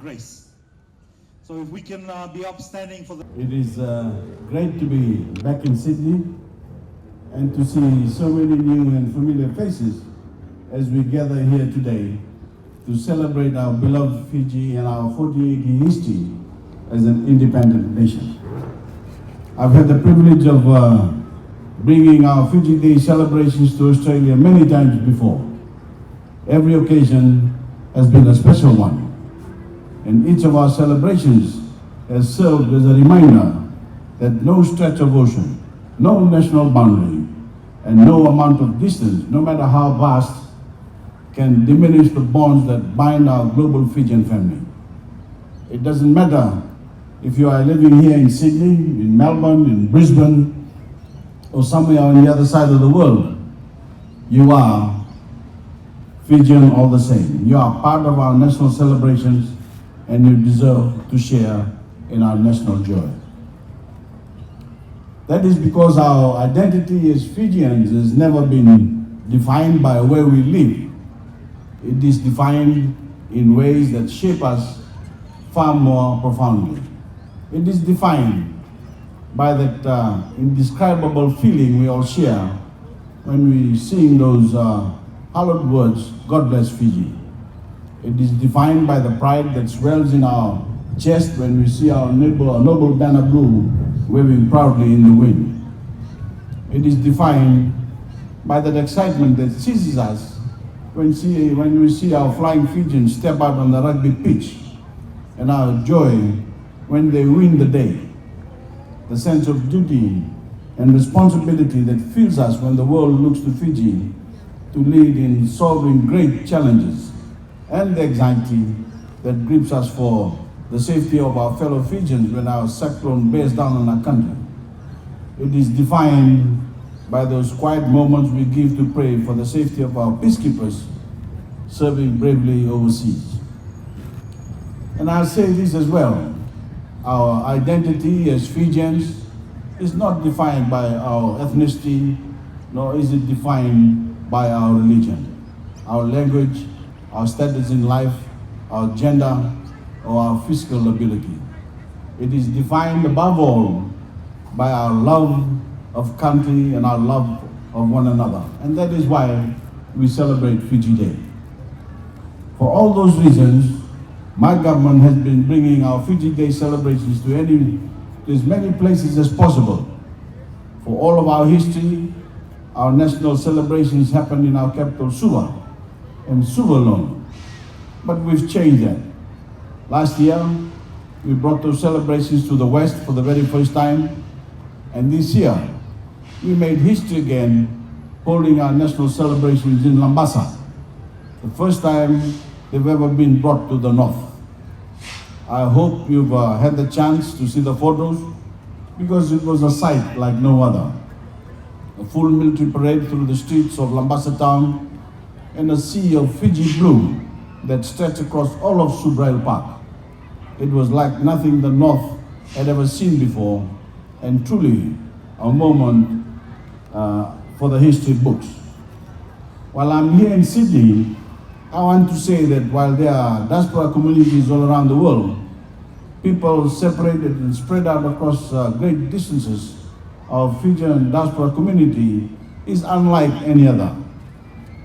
grace. So if we can be upstanding for the... It is great to be back in Sydney and to see so many new and familiar faces as we gather here today to celebrate our beloved Fiji and our 40-year history as an independent nation. I've had the privilege of bringing our Fiji Day celebrations to Australia many times before. Every occasion has been a special one, and each of our celebrations has served as a reminder that no stretch of ocean, no national boundary, and no amount of distance, no matter how vast, can diminish the bonds that bind our global Fijian family. It doesn't matter if you are living here in Sydney, in Melbourne, in Brisbane, or somewhere on the other side of the world, you are Fijian all the same. You are part of our national celebrations and you deserve to share in our national joy. That is because our identity as Fijians has never been defined by where we live. It is defined in ways that shape us far more profoundly. It is defined by that indescribable feeling we all share when we sing those hallowed words, God bless Fiji. It is defined by the pride that swells in our chest when we see our noble banner blue waving proudly in the wind. It is defined by that excitement that seizes us when we see our flying Fijians step out on the rugby pitch, and our joy when they win the day. The sense of duty and responsibility that fills us when the world looks to Fiji to lead in solving great challenges, and the anxiety that grips us for the safety of our fellow Fijians when our cyclone bears down on our country. It is defined by those quiet moments we give to pray for the safety of our peacekeepers serving bravely overseas. And I'll say this as well, our identity as Fijians is not defined by our ethnicity, nor is it defined by our religion, our language, our status in life, our gender, or our physical ability. It is defined above all by our love of country and our love of one another. And that is why we celebrate Fiji Day. For all those reasons, my government has been bringing our Fiji Day celebrations to as many places as possible. For all of our history, our national celebrations happened in our capital, Suva, and Suva alone. But we've changed that. Last year, we brought those celebrations to the West for the very first time, and this year, we made history again, holding our national celebrations in Lambasa, the first time they've ever been brought to the North. I hope you've had the chance to see the photos, because it was a sight like no other. A full military parade through the streets of Lambasa town and a sea of Fiji blue that stretched across all of Woodward Park. It was like nothing the North had ever seen before, and truly a moment for the history books. While I'm here in Sydney, I want to say that while there are diaspora communities all around the world, people separated and spread out across great distances, our Fijian diaspora community is unlike any other.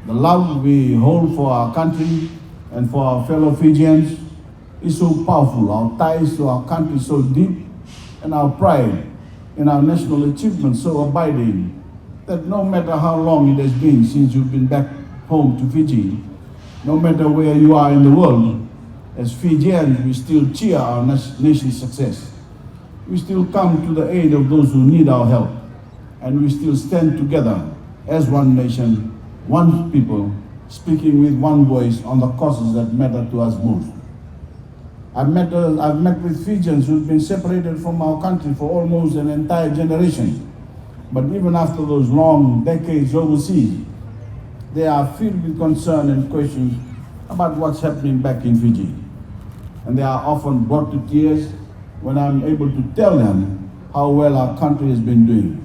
The love we hold for our country and for our fellow Fijians is so powerful. Our ties to our country so deep, and our pride in our national achievements so abiding, that no matter how long it has been since you've been back home to Fiji, no matter where you are in the world, as Fijians, we still cheer our nation's success. We still come to the aid of those who need our help, and we still stand together as one nation, one people, speaking with one voice on the causes that matter to us most. I've met with Fijians who've been separated from our country for almost an entire generation, but even after those long decades overseas, they are filled with concern and questions about what's happening back in Fiji. And they are often brought to tears when I'm able to tell them how well our country has been doing.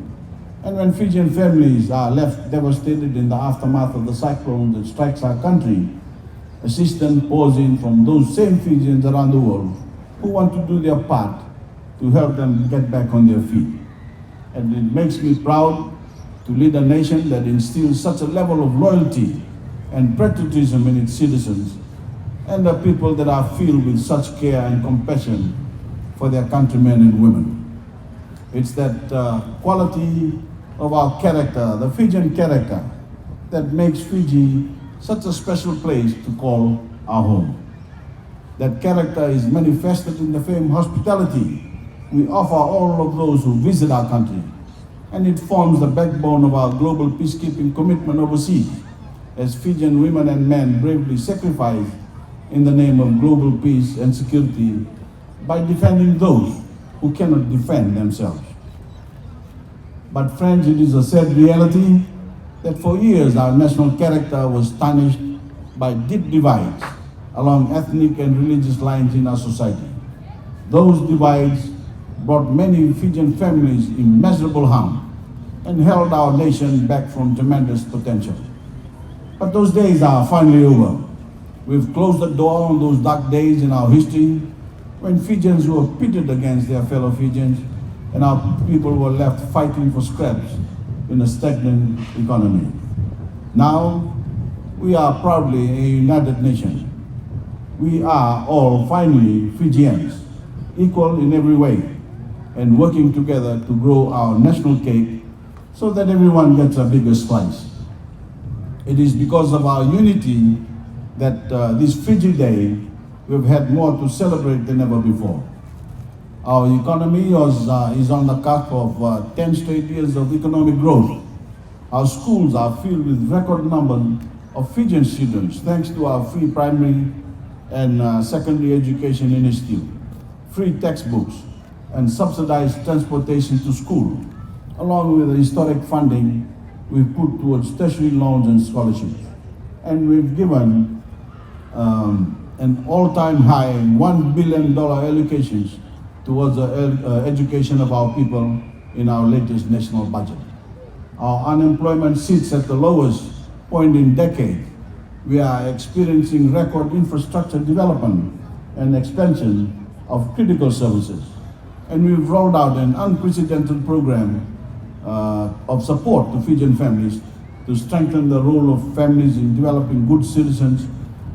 And when Fijian families are left devastated in the aftermath of the cyclone that strikes our country, assistance pours in from those same Fijians around the world who want to do their part to help them get back on their feet. And it makes me proud to lead a nation that instills such a level of loyalty and patriotism in its citizens, and the people that are filled with such care and compassion for their countrymen and women. It's that quality of our character, the Fijian character, that makes Fiji such a special place to call our home. That character is manifested in the famed hospitality we offer all of those who visit our country, and it forms the backbone of our global peacekeeping commitment overseas, as Fijian women and men bravely sacrifice in the name of global peace and security by defending those who cannot defend themselves. But friends, it is a sad reality that for years our national character was tarnished by deep divides along ethnic and religious lines in our society. Those divides brought many Fijian families immeasurable harm and held our nation back from tremendous potential. But those days are finally over. We've closed the door on those dark days in our history when Fijians were pitted against their fellow Fijians and our people were left fighting for scraps in a stagnant economy. Now, we are proudly a united nation. We are all finally Fijians, equal in every way, and working together to grow our national cake so that everyone gets a bigger slice. It is because of our unity that this Fiji Day, we've had more to celebrate than ever before. Our economy is on the cusp of 10 straight years of economic growth. Our schools are filled with record numbers of Fijian students thanks to our free primary and secondary education initiative, free textbooks, and subsidized transportation to school, along with the historic funding we've put towards tertiary loans and scholarships. And we've given an all-time high $1 billion allocations towards the education of our people in our latest national budget. Our unemployment sits at the lowest point in decades. We are experiencing record infrastructure development and expansion of critical services. And we've rolled out an unprecedented program of support to Fijian families to strengthen the role of families in developing good citizens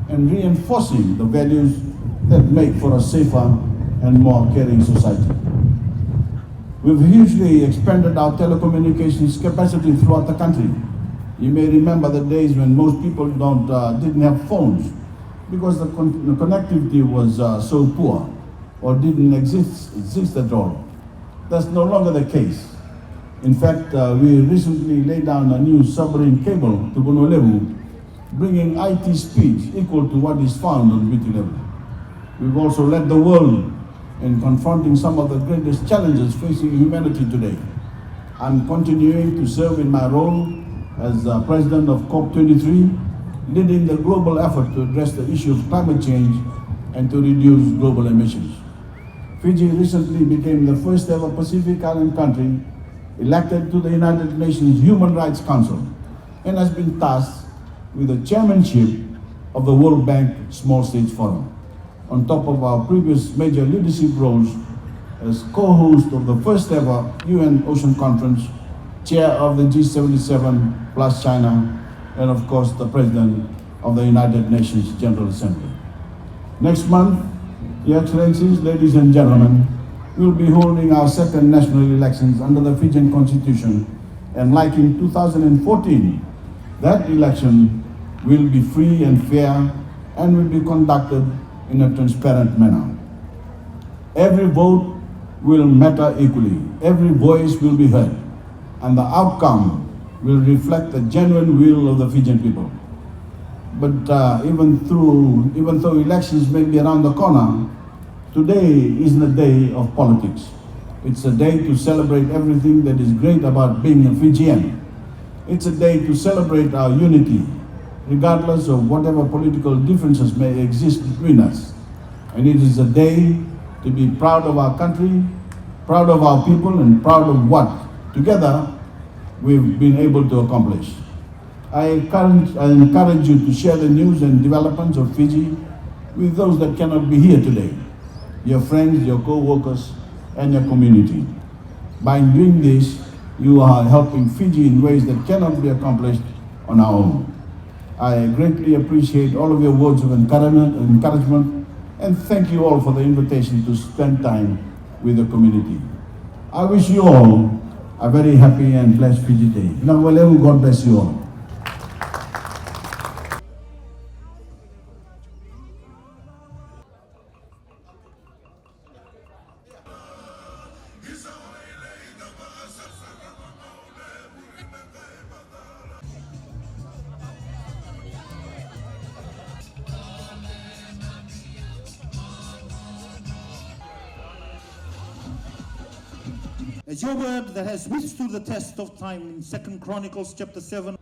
and reinforcing the values that make for a safer and more caring society. We've hugely expanded our telecommunications capacity throughout the country. You may remember the days when most people didn't have phones because the connectivity was so poor or didn't exist at all. That's no longer the case. In fact, we recently laid down a new submarine cable to Bonolevu, bringing IT speeds equal to what is found on Viti level. We've also led the world in confronting some of the greatest challenges facing humanity today. I'm continuing to serve in my role as president of COP23, leading the global effort to address the issue of climate change and to reduce global emissions. Fiji recently became the first ever Pacific Island country elected to the United Nations Human Rights Council and has been tasked with the chairmanship of the World Bank Small States Forum, on top of our previous major leadership roles as co-host of the first ever UN Ocean Conference, chair of the G77 plus China, and of course the president of the United Nations General Assembly. Next month, Your Excellencies, ladies and gentlemen, we will be holding our second national elections under the Fijian Constitution, and like in 2014, that election will be free and fair and will be conducted in a transparent manner. Every vote will matter equally, every voice will be heard, and the outcome will reflect the genuine will of the Fijian people. But even though elections may be around the corner, today isn't a day of politics. It's a day to celebrate everything that is great about being a Fijian. It's a day to celebrate our unity, regardless of whatever political differences may exist between us. And it is a day to be proud of our country, proud of our people, and proud of what, together, we've been able to accomplish. I encourage you to share the news and developments of Fiji with those that cannot be here today, your friends, your co-workers, and your community. By doing this, you are helping Fiji in ways that cannot be accomplished on our own. I greatly appreciate all of your words of encouragement, and thank you all for the invitation to spend time with the community. I wish you all a very happy and blessed Fiji Day. Now, God bless you all. As your word that has withstood the test of time in 2 Chronicles chapter 7.